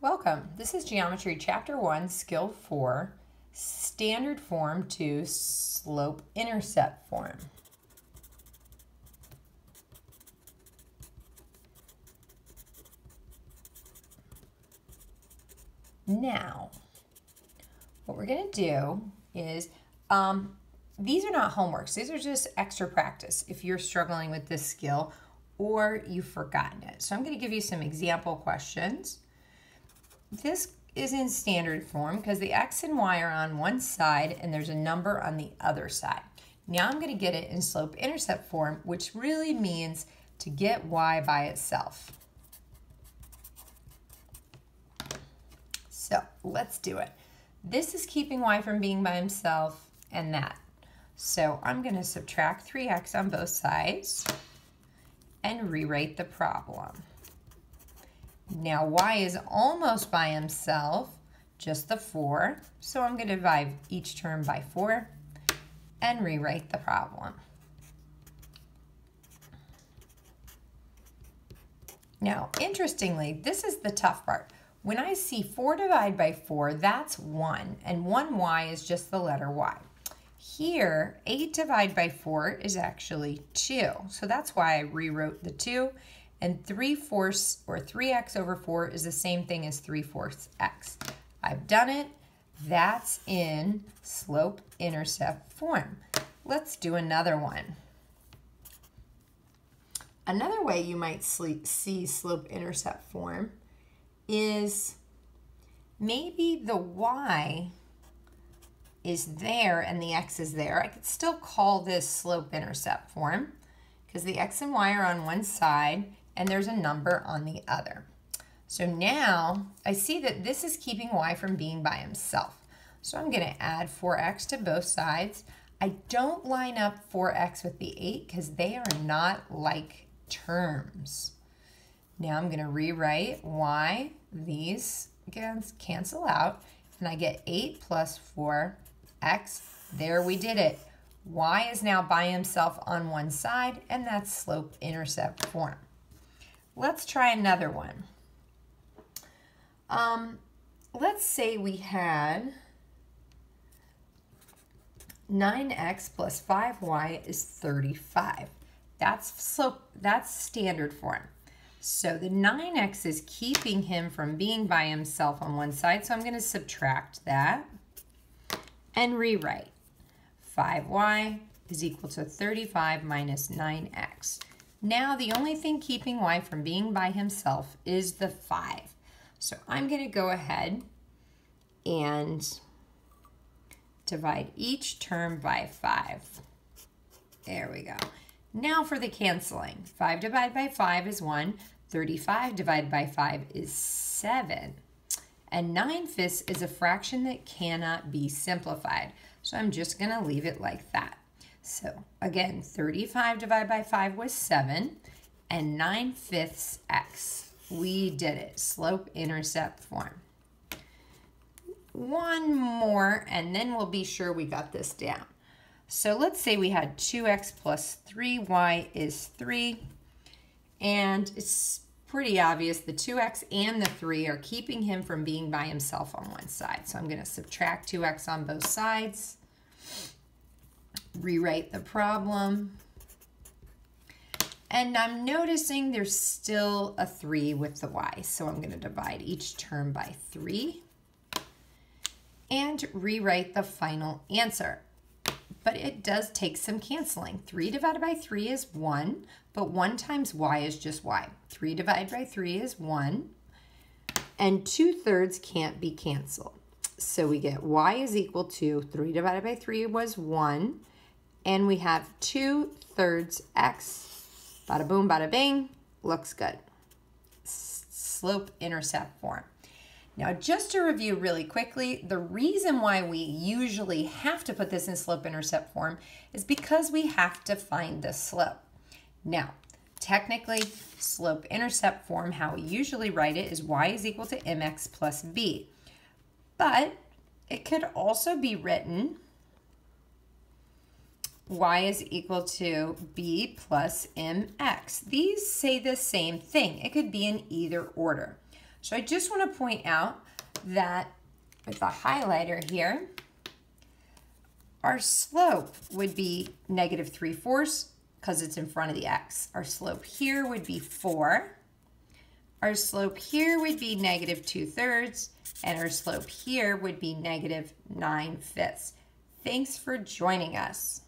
Welcome. This is Geometry Chapter 1, Skill 4, Standard Form to Slope-Intercept Form. Now, what we're going to do is, these are not homeworks. These are just extra practice if you're struggling with this skill or you've forgotten it. So I'm going to give you some example questions. This is in standard form because the x and y are on one side and there's a number on the other side. Now I'm going to get it in slope-intercept form, which really means to get y by itself. So let's do it. This is keeping y from being by himself and that. So I'm going to subtract 3x on both sides and rewrite the problem. Now y is almost by himself, just the 4, so I'm going to divide each term by 4 and rewrite the problem. Now, interestingly, this is the tough part. When I see 4 divided by 4, that's 1, and 1y is just the letter y. Here, 8 divided by 4 is actually 2, so that's why I rewrote the 2. And 3/4 or 3x over 4 is the same thing as 3/4 x. I've done it. That's in slope-intercept form. Let's do another one. Another way you might see slope-intercept form is maybe the y is there and the x is there. I could still call this slope-intercept form because the x and y are on one side and there's a number on the other. So now I see that this is keeping y from being by himself. So I'm going to add 4x to both sides. I don't line up 4x with the 8 because they are not like terms. Now I'm going to rewrite y. These cancel out and I get 8 plus 4x. There we did it. Y is now by himself on one side and that's slope-intercept form. Let's try another one. Let's say we had 9x plus 5y is 35. That's standard form. So the 9x is keeping him from being by himself on one side, so I'm going to subtract that and rewrite. 5y is equal to 35 minus 9x. Now the only thing keeping y from being by himself is the 5. So I'm going to go ahead and divide each term by 5. There we go. Now for the canceling. 5 divided by 5 is 1. 35 divided by 5 is 7. And 9/5 is a fraction that cannot be simplified. So I'm just going to leave it like that. So again, 35 divided by 5 was 7, and 9/5 x. We did it, slope-intercept form. One more, and then we'll be sure we got this down. So let's say we had 2x plus 3y is 3, and it's pretty obvious the 2x and the 3 are keeping him from being by himself on one side. So I'm going to subtract 2x on both sides. Rewrite the problem, and I'm noticing there's still a 3 with the y, so I'm going to divide each term by 3 and rewrite the final answer. But it does take some canceling. 3 divided by 3 is 1, but 1 times y is just y. 3 divided by 3 is 1, and 2/3 can't be canceled. So we get y is equal to 3 divided by 3 was 1, and we have 2/3 x. Bada boom, bada bing. Looks good. Slope-intercept form. Now, just to review really quickly, the reason why we usually have to put this in slope-intercept form is because we have to find the slope. Now, technically, slope-intercept form, how we usually write it is y is equal to mx plus b. But it could also be written y is equal to b plus mx. These say the same thing. It could be in either order. So I just want to point out that with the highlighter here, our slope would be -3/4 because it's in front of the x. Our slope here would be 4. Our slope here would be -2/3, and our slope here would be -9/5. Thanks for joining us.